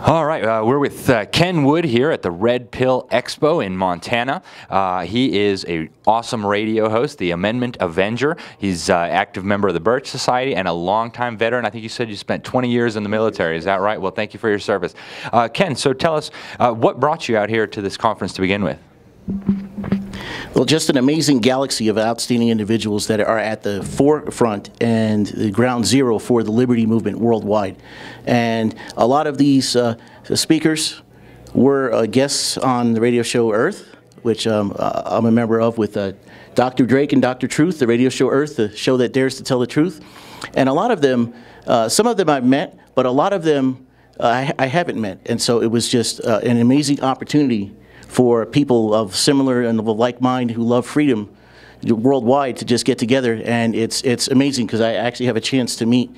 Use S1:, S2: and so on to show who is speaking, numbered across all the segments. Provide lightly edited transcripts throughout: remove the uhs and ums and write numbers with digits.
S1: All right, we're with Ken Wood here at the Red Pill Expo in Montana. He is an awesome radio host, the Amendment Avenger. He's an active member of the Birch Society and a longtime veteran. I think you said you spent 20 years in the military. Is that right? Well, thank you for your service. Ken, so tell us, what brought you out here to this conference to begin with?
S2: Well, just an amazing galaxy of outstanding individuals that are at the forefront and the ground zero for the liberty movement worldwide. And a lot of these speakers were guests on the radio show Earth, which I'm a member of with Dr. Drake and Dr. Truth, the radio show Earth, the show that dares to tell the truth. And a lot of them, some of them I've met, but a lot of them I haven't met. And so it was just an amazing opportunity for people of similar and of a like mind who love freedom worldwide to just get together. And it's amazing because I actually have a chance to meet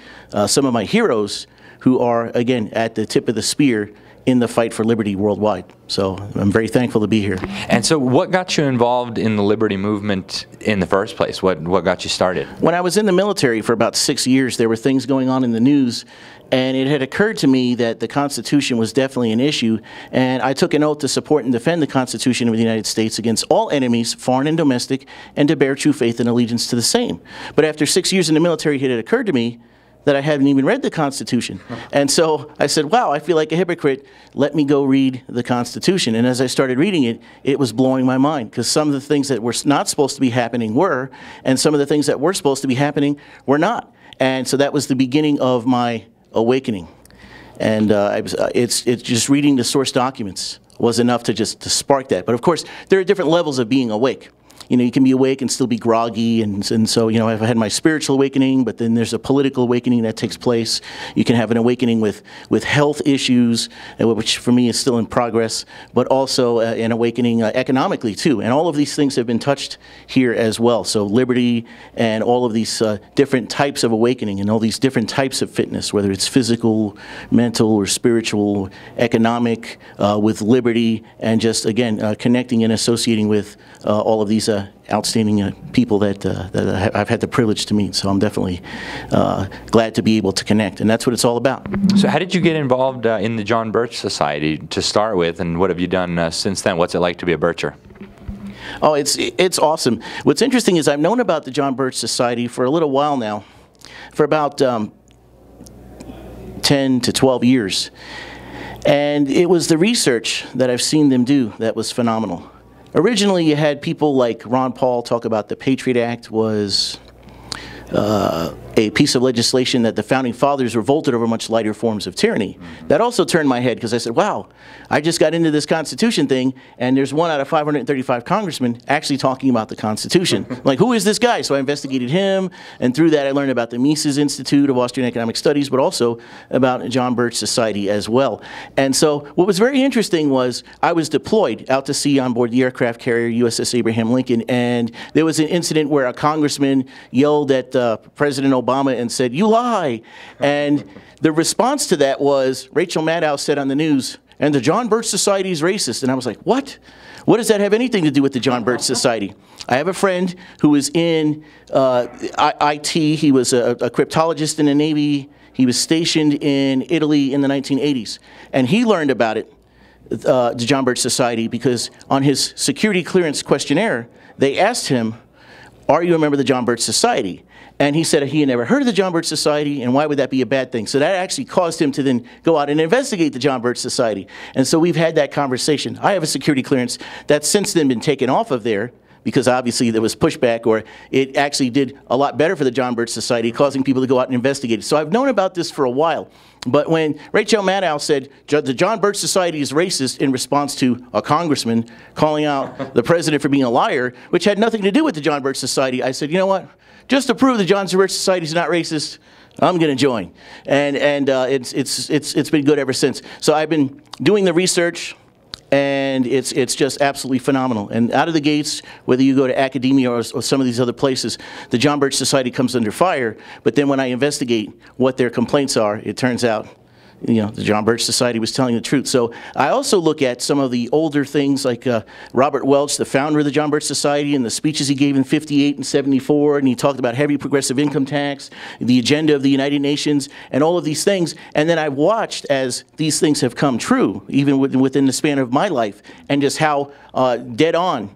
S2: some of my heroes who are, again, at the tip of the spear in the fight for liberty worldwide. So I'm very thankful to be here.
S1: And so what got you involved in the liberty movement in the first place? What got you started?
S2: When I was in the military for about 6 years, there were things going on in the news, and it had occurred to me that the Constitution was definitely an issue, and I took an oath to support and defend the Constitution of the United States against all enemies, foreign and domestic, and to bear true faith and allegiance to the same. But after 6 years in the military, it had occurred to me that I hadn't even read the Constitution. And so I said, wow, I feel like a hypocrite. Let me go read the Constitution. And as I started reading it, it was blowing my mind, because some of the things that were not supposed to be happening were, and some of the things that were supposed to be happening were not. And so that was the beginning of my awakening. And it's just reading the source documents was enough to spark that. But of course, there are different levels of being awake. You know, you can be awake and still be groggy, and so, you know, I've had my spiritual awakening, but then there's a political awakening that takes place. You can have an awakening with health issues, which for me is still in progress, but also an awakening economically too. And all of these things have been touched here as well. So liberty and all of these different types of awakening and all these different types of fitness, whether it's physical, mental, or spiritual, economic, with liberty, and just, again, connecting and associating with all of these outstanding people that I've had the privilege to meet. So I'm definitely glad to be able to connect, and that's what it's all about.
S1: So how did you get involved in the John Birch Society to start with, and what have you done since then? What's it like to be a Bircher?
S2: Oh, it's awesome. What's interesting is I've known about the John Birch Society for a little while now, for about 10 to 12 years. And it was the research that I've seen them do that was phenomenal. Originally, you had people like Ron Paul talk about the Patriot Act was a piece of legislation that the Founding Fathers revolted over much lighter forms of tyranny. That also turned my head, because I said, wow, I just got into this Constitution thing, and there's 1 out of 535 congressmen actually talking about the Constitution. Like, who is this guy? So I investigated him, and through that I learned about the Mises Institute of Austrian Economic Studies, but also about John Birch Society as well. And so what was very interesting was I was deployed out to sea on board the aircraft carrier USS Abraham Lincoln, and there was an incident where a congressman yelled at President Obama and said, "You lie." And the response to that was, Rachel Maddow said on the news, "And the John Birch Society is racist." And I was like, what? What does that have anything to do with the John Birch Society? I have a friend who was in IT. He was a cryptologist in the Navy. He was stationed in Italy in the 1980s. And he learned about it, the John Birch Society, because on his security clearance questionnaire, they asked him, "Are you a member of the John Birch Society?" And he said he had never heard of the John Birch Society, and why would that be a bad thing? So that actually caused him to then go out and investigate the John Birch Society. And so we've had that conversation. I have a security clearance that's since then been taken off of there, because obviously there was pushback, or it actually did a lot better for the John Birch Society, causing people to go out and investigate it. So I've known about this for a while. But when Rachel Maddow said the John Birch Society is racist in response to a congressman calling out the president for being a liar, which had nothing to do with the John Birch Society, I said, you know what? Just to prove the John Birch Society is not racist, I'm going to join. And it's been good ever since. So I've been doing the research, and it's just absolutely phenomenal. And out of the gates, whether you go to academia or some of these other places, the John Birch Society comes under fire. But then when I investigate what their complaints are, it turns out the John Birch Society was telling the truth. So I also look at some of the older things like Robert Welch, the founder of the John Birch Society, and the speeches he gave in '58 and '74, and he talked about heavy progressive income tax, the agenda of the United Nations, and all of these things. And then I've watched as these things have come true, even within the span of my life, and just how dead on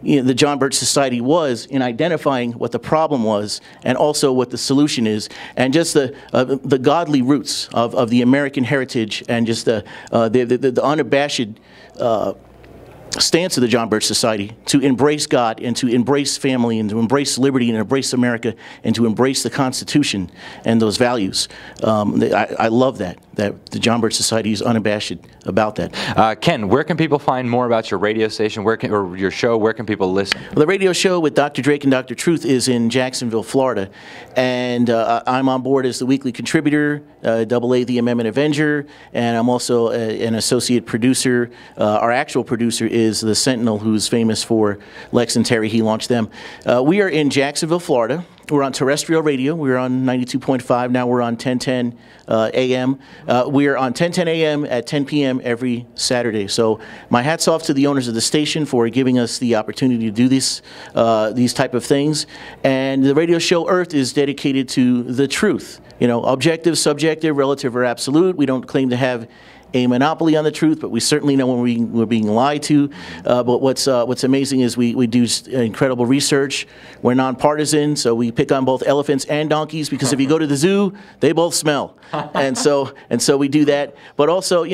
S2: the John Birch Society was in identifying what the problem was and also what the solution is, and just the godly roots of the American heritage, and just the unabashed stance of the John Birch Society to embrace God and to embrace family and to embrace liberty and embrace America and to embrace the Constitution and those values. I love that the John Birch Society is unabashed about that.
S1: Ken, where can people find more about your radio station, or your show? Where can people listen?
S2: Well, the radio show with Dr. Drake and Dr. Truth is in Jacksonville, Florida, and I'm on board as the weekly contributor, AA the Amendment Avenger, and I'm also an associate producer. Our actual producer is the Sentinel, who's famous for Lex and Terry. He launched them. We are in Jacksonville, Florida. We're on terrestrial radio. We're on 92.5. Now we're on 1010 a.m. We are on 1010 a.m. at 10 p.m. every Saturday. So my hat's off to the owners of the station for giving us the opportunity to do these type of things. And the radio show Earth is dedicated to the truth. Objective, subjective, relative, or absolute. We don't claim to have a monopoly on the truth, but we certainly know when we're being lied to. But what's amazing is we do incredible research. We're nonpartisan, so we pick on both elephants and donkeys, because if you go to the zoo, they both smell. and so we do that. But also,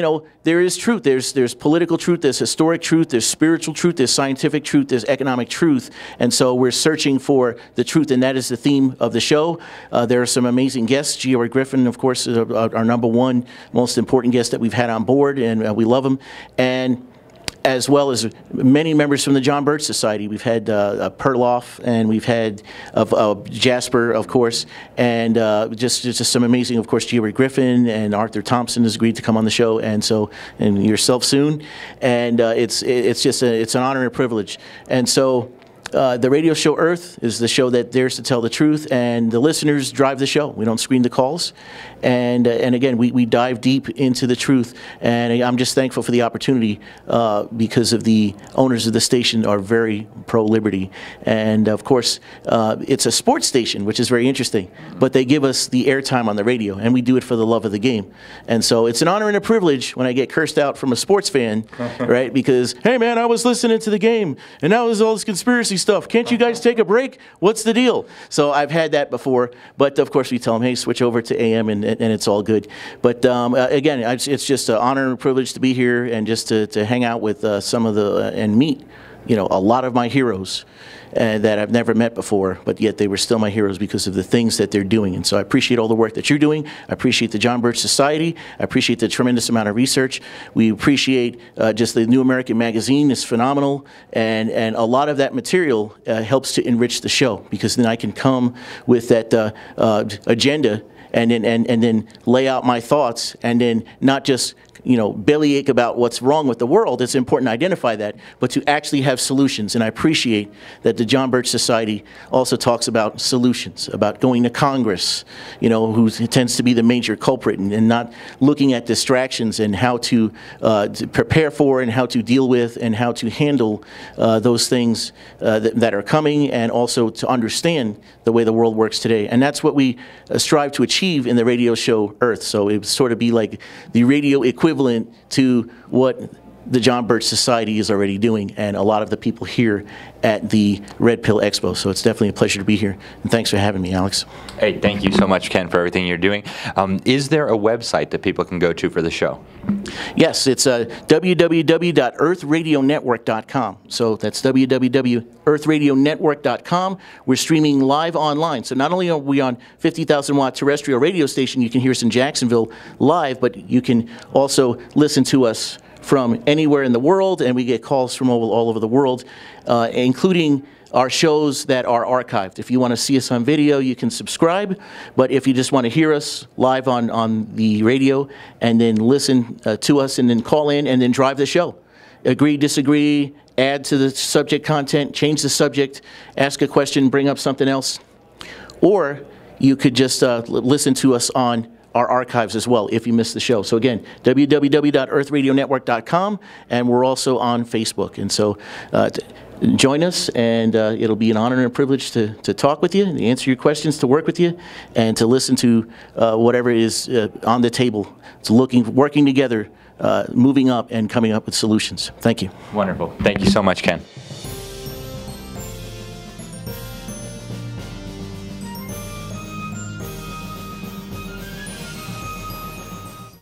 S2: there is truth. There's political truth, there's historic truth, there's spiritual truth, there's scientific truth, there's economic truth. And so we're searching for the truth, and that is the theme of the show. There are some amazing guests. G.R. Griffin, of course, is our number one most important guest that we've had on board, and we love him. And as well as many members from the John Birch Society. We've had Perloff, and we've had Jasper, of course, and just some amazing, of course, G.R. Griffin and Arthur Thompson has agreed to come on the show, and yourself soon. And it's an honor and a privilege. And so the radio show Earth is the show that dares to tell the truth, and the listeners drive the show. We don't screen the calls. And again, we dive deep into the truth, and I'm just thankful for the opportunity because of the owners of the station are very pro-liberty. And of course, it's a sports station, which is very interesting, but they give us the airtime on the radio, and we do it for the love of the game. And so it's an honor and a privilege when I get cursed out from a sports fan, right? Because, hey man, I was listening to the game, and now there's all this conspiracy stuff. Can't you guys take a break? What's the deal? So I've had that before, but of course we tell them, hey, switch over to AM, and it's all good. But again, it's just an honor and a privilege to be here, and just to hang out with some of and meet, a lot of my heroes that I've never met before, but yet they were still my heroes because of the things that they're doing. And so I appreciate all the work that you're doing. I appreciate the John Birch Society. I appreciate the tremendous amount of research. We appreciate just the New American Magazine is phenomenal, and a lot of that material helps to enrich the show, because then I can come with that agenda and then lay out my thoughts, and then not just bellyache about what's wrong with the world. It's important to identify that, but to actually have solutions. And I appreciate that the John Birch Society also talks about solutions, about going to Congress, who tends to be the major culprit, and not looking at distractions and how to prepare for and how to deal with and how to handle those things that are coming, and also to understand the way the world works today. And that's what we strive to achieve in the radio show Earth. So it would sort of be like the radio equivalent to what the John Birch Society is already doing, and a lot of the people here at the Red Pill Expo. So it's definitely a pleasure to be here, and thanks for having me, Alex.
S1: Hey, thank you so much, Ken, for everything you're doing. Is there a website that people can go to for the show?
S2: Yes, it's www.earthradionetwork.com. So that's www.earthradionetwork.com. We're streaming live online. So not only are we on 50,000 watt terrestrial radio station, you can hear us in Jacksonville live, but you can also listen to us from anywhere in the world, and we get calls from all over the world, including our shows that are archived. If you want to see us on video, you can subscribe, but if you just want to hear us live on the radio and then listen to us and then call in and then drive the show, agree, disagree, add to the subject content, change the subject, ask a question, bring up something else, or you could just listen to us on our archives as well if you missed the show. So again, www.earthradionetwork.com, and we're also on Facebook. And so join us, and it'll be an honor and a privilege to talk with you, and answer your questions, to work with you, and to listen to whatever is on the table. It's working together, moving up, and coming up with solutions. Thank you.
S1: Wonderful. Thank you so much, Ken.